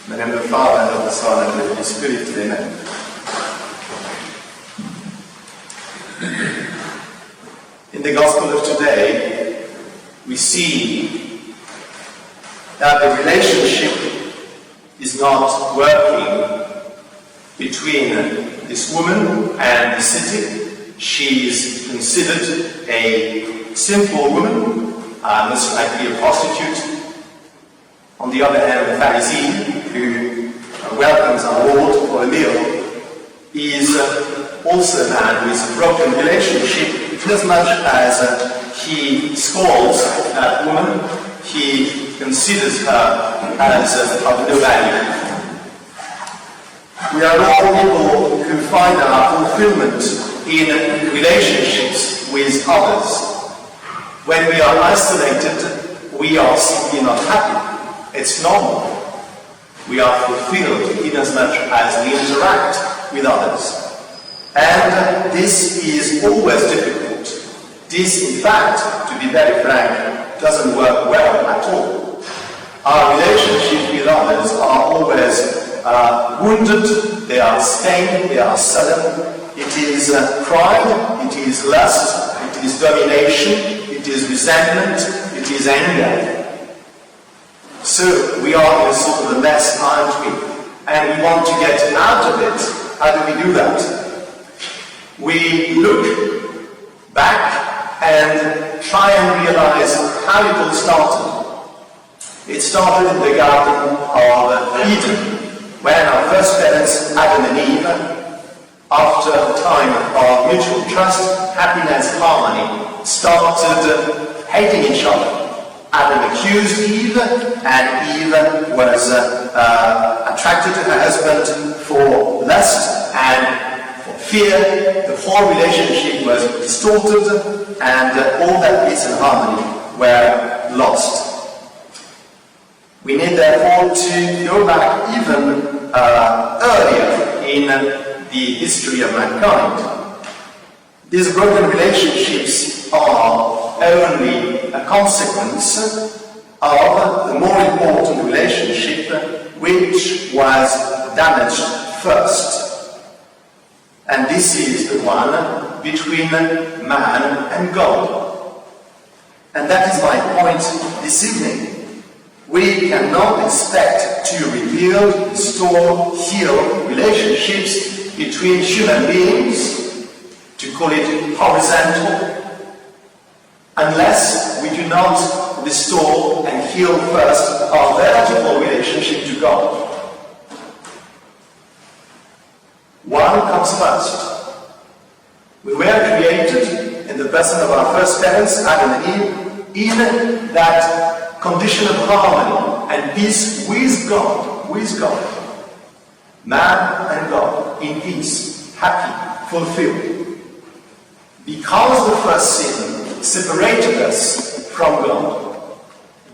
In the name of the Father, and of the Son, and of the Holy Spirit, amen. In the Gospel of today, we see that the relationship is not working between this woman and the city. She is considered a sinful woman, most likely a prostitute. On the other hand, the Pharisee, who welcomes our Lord for a meal, is also a man who is a broken relationship, inasmuch as he scolds that woman, he considers her as of no value. We are all people who find our fulfillment in relationships with others. When we are isolated, we are simply not happy. It's normal. We are fulfilled inasmuch as we interact with others. And this is always difficult. This, in fact, to be very frank, doesn't work well at all. Our relationships with others are always wounded, they are stained, they are sullen. It is pride, it is lust, it is domination, it is resentment, it is anger. So we are in a sort of a mess, aren't we? And we want to get out of it. How do we do that? We look back and try and realize how it all started. It started in the Garden of Eden, when our first parents, Adam and Eve, after a time of mutual trust, happiness, harmony, started hating each other. Adam accused Eve, and Eve was attracted to her husband for lust and for fear. The whole relationship was distorted, and all that peace and harmony were lost. We need therefore to go back even earlier in the history of mankind. These broken relationships are only a consequence of the more important relationship which was damaged first. And this is the one between man and God. And that is my point this evening. We cannot expect to rebuild, restore, heal relationships between human beings, to call it horizontal, unless we do not restore and heal first our vertical relationship to God. One comes first. We were created in the person of our first parents, Adam and Eve, in that condition of harmony and peace with God, man and God, in peace, happy, fulfilled. Because the first sin separated us from God,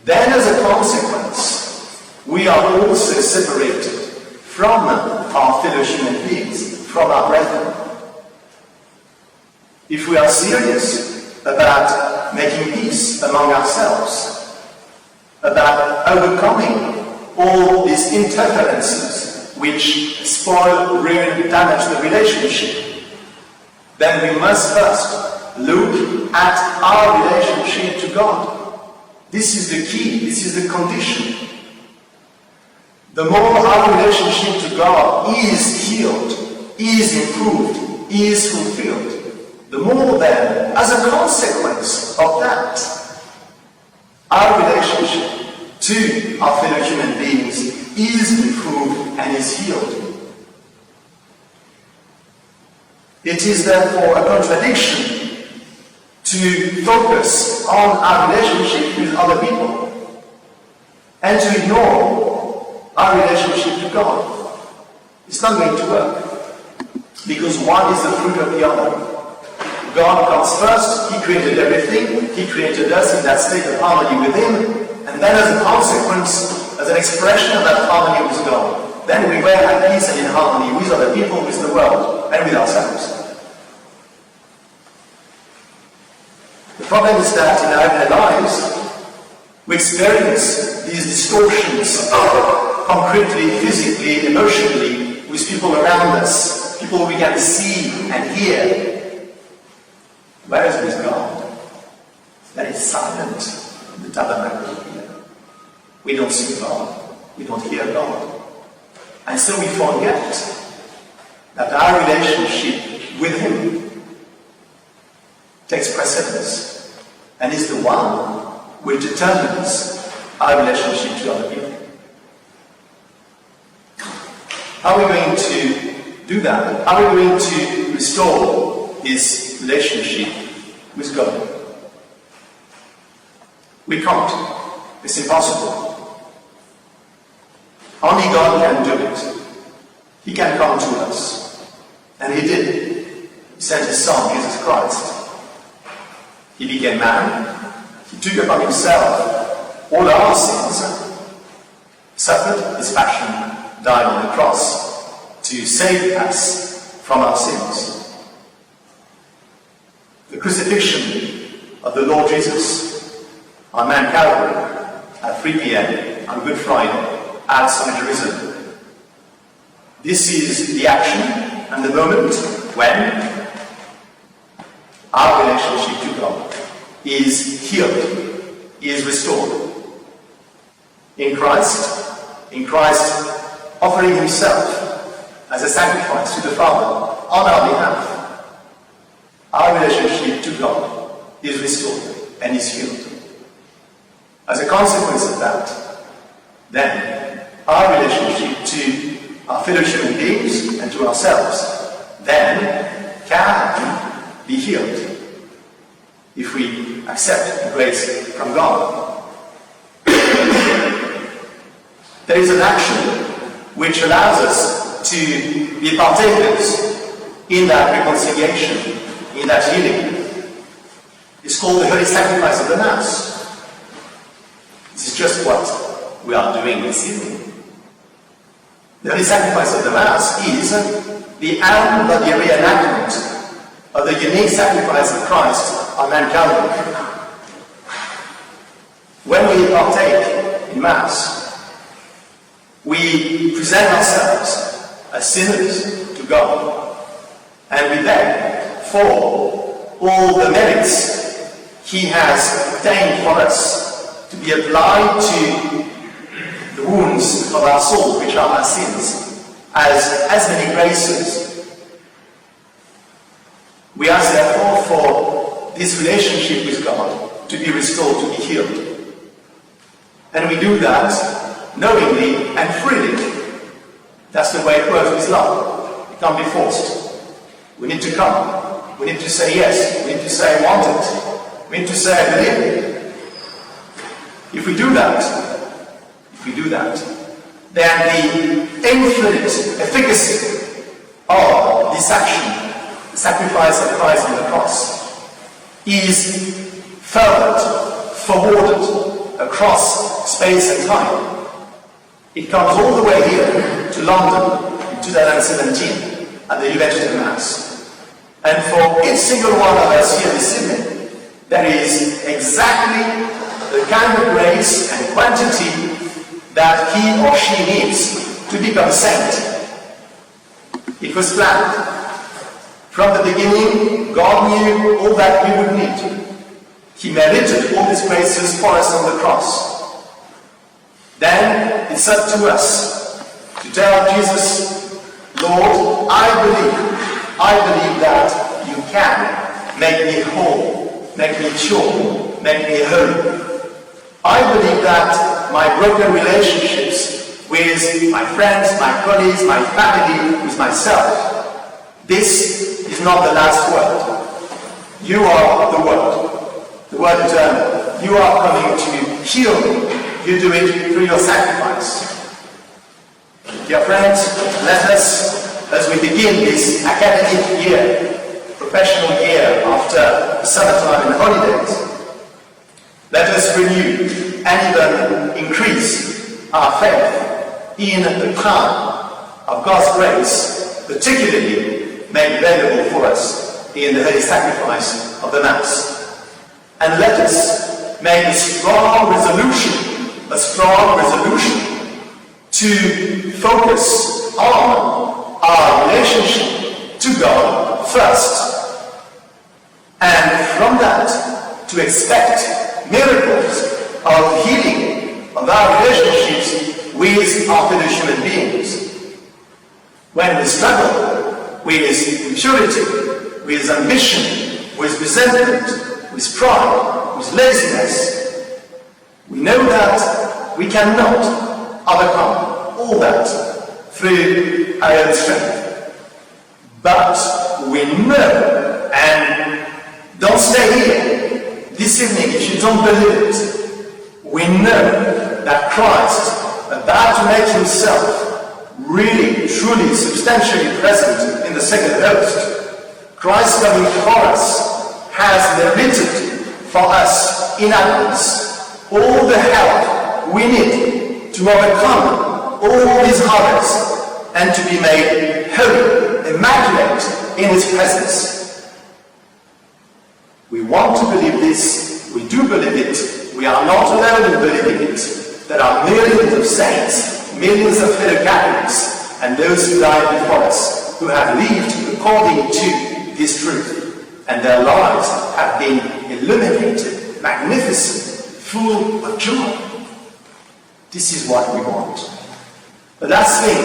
then as a consequence, we are also separated from our fellow human beings, from our brethren. If we are serious about making peace among ourselves, about overcoming all these interferences which spoil, ruin, damage the relationship, then we must first look at our relationship to God. This is the key, this is the condition. The more our relationship to God is healed, is improved, is fulfilled, the more then, as a consequence of that, our relationship to our fellow human beings is improved and is healed. It is therefore a contradiction to focus on our relationship with other people and to ignore our relationship to God. It's not going to work, because one is the fruit of the other. God comes first, He created everything, He created us in that state of harmony with Him, and then as a consequence, as an expression of that harmony with God, then we were at peace and in harmony with other people, with the world, and with ourselves. The problem is that in our lives, we experience these distortions of concretely, physically, emotionally, with people around us, people we can see and hear. Whereas with God, that is silent in the tabernacle here. We don't see God, we don't hear God. And so we forget that our relationship with Him takes precedence and is the one which determines our relationship to other people. How are we going to do that? How are we going to restore this relationship with God? We can't. It's impossible. Only God can do it. He can come to us. And He did. He sent His Son, Jesus Christ. He became man. He took upon Himself all our sins, suffered His passion, died on the cross to save us from our sins. The crucifixion of the Lord Jesus on Mount Calvary at 3 p.m. on Good Friday outside Jerusalem. This is the action and the moment when our relationship to God is healed, is restored. In Christ offering Himself as a sacrifice to the Father on our behalf, our relationship to God is restored and is healed. As a consequence of that, then our relationship to our fellow human beings and to ourselves then can be healed if we accept the grace from God. There is an action which allows us to be partakers in that reconciliation, in that healing. It's called the Holy Sacrifice of the Mass. This is just what we are doing this evening. The Holy Sacrifice of the Mass is the out-body reenactment of the unique sacrifice of Christ on Mount Calvary. When we partake in Mass, we present ourselves as sinners to God, and we beg for all the merits He has obtained for us to be applied to the wounds of our soul, which are our sins, as many graces. We ask therefore for this relationship with God to be restored, to be healed. And we do that knowingly and freely. That's the way it works with love. It can't be forced. We need to come. We need to say yes. We need to say I want it. We need to say I believe it. If we do that, then the infinite efficacy of this action, the sacrifice of Christ on the cross, is furthered, forwarded across space and time. It comes all the way here to London in 2017 at the Juventus Mass. And for each single one of us here this evening, there is exactly the kind of grace and quantity that he or she needs to become saint. It was planned. From the beginning, God knew all that we would need. He merited all these graces for us on the cross. Then it's up to us to tell Jesus, Lord, I believe that you can make me whole, make me pure, make me holy. I believe that my broken relationships with my friends, my colleagues, my family, with myself, this is not the last word. You are the word eternal. You are coming to heal me. You do it through your sacrifice. Dear friends, let us, as we begin this academic year, professional year after the summertime and holidays, let us renew and even increase our faith in the power of God's grace, particularly made available for us in the Holy Sacrifice of the Mass. And let us make a strong resolution to focus on our relationship to God first, and from that to expect miracles of healing of our relationships with our fellow human beings. When we struggle with impurity, with ambition, with resentment, with pride, with laziness, we know that we cannot overcome all that through our own strength. But we know, and don't stay here this evening if you don't believe it, we know that Christ, about to make himself really, truly, substantially present in the second host, Christ coming for us has merited for us in advance all the help we need to overcome all these horrors and to be made holy, immaculate in his presence. We want to believe this, we do believe it, we are not alone in believing it. There are millions of saints, millions of fellow Catholics, and those who died before us, who have lived according to this truth, and their lives have been illuminated, magnificent, full of joy. This is what we want. The last thing,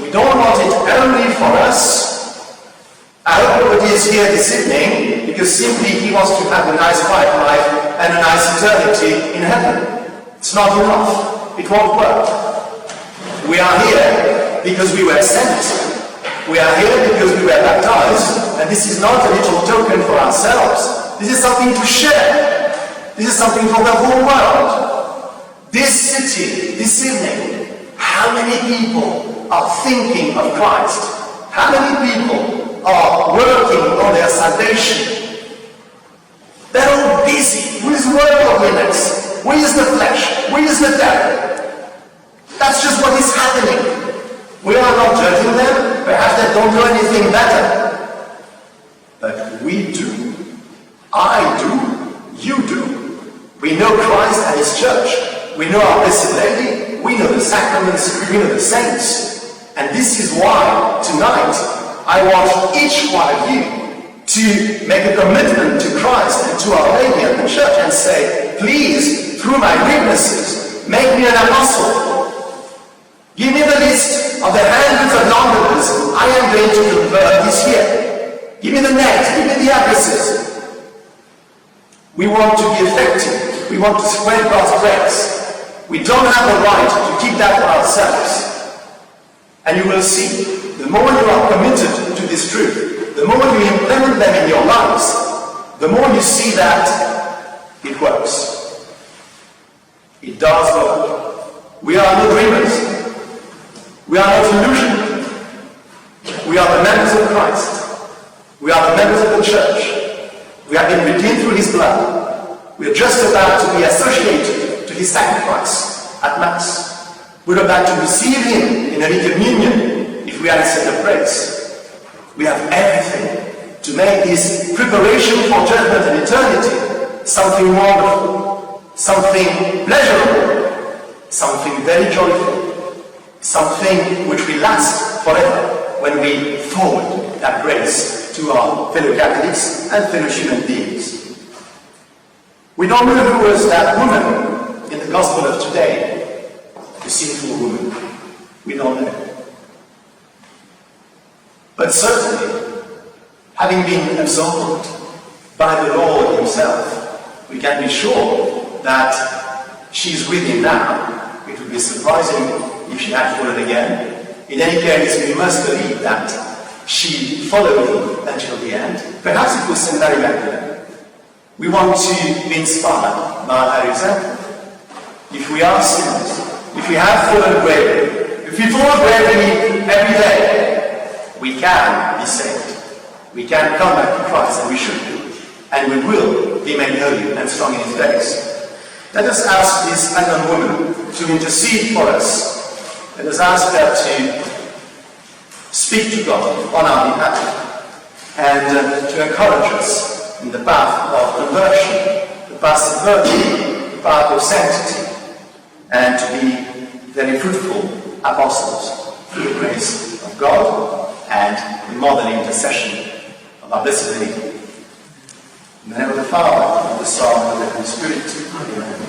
we don't want it only for us. I hope everybody is here this evening because simply he wants to have a nice quiet life and a nice eternity in heaven. It's not enough. It won't work. We are here because we were sent. We are here because we were baptized. And this is not a little token for ourselves. This is something to share. This is something for the whole world. This city, this evening, how many people are thinking of Christ? How many people are working on their salvation? They're all busy with worldliness. Where is the flesh? Where is the devil? That's just what is happening. We are not judging them. Perhaps they don't do anything better. But we do. I do. You do. We know Christ and his church. We know our Blessed Lady. We know the sacraments. We know the saints. And this is why tonight I want each one of you to make a commitment to Christ and to Our Lady and the church and say, please, through my witnesses, make me an apostle. Give me the list of the hundreds of non-believers I am going to convert this year. Give me the names, give me the addresses. We want to be effective. We want to spread God's grace. We don't have the right to keep that for ourselves. And you will see, the more you are committed to this truth, the more you implement them in your lives, the more you see that it works. It does work. We are no dreamers. We are not illusioned. We are the members of Christ. We are the members of the church. We have been redeemed through his blood. We are just about to be associated to his sacrifice at Mass. We're about to receive him in Holy Communion if we are in the praise. We have everything to make this preparation for judgment and eternity something wonderful, something pleasurable, something very joyful, something which will last forever when we forward that grace to our fellow Catholics and fellow human beings. We don't know who was that woman in the Gospel of today, the sinful woman. We don't know. But certainly, having been absorbed by the Lord himself, we can be sure that she's with him now. It would be surprising if she had fallen again. In any case, we must believe that she followed him until the end. Perhaps it was St. Mary Magdalene. We want to be inspired by her example. If we are sinners, if we have fallen gravely, if we fall gravely every day, we can be saved. We can come back to Christ, and we should do. And we will be made holy and strong in his grace. Let us ask this unknown woman to intercede for us. Let us ask her to speak to God on our behalf and to encourage us in the path of conversion, the path of virtue, the path of sanctity, and to be very fruitful apostles, through the grace of God and the motherly intercession of our Blessed Lady. In the name of the Father, and of the Son, and of the Holy Spirit. Amen.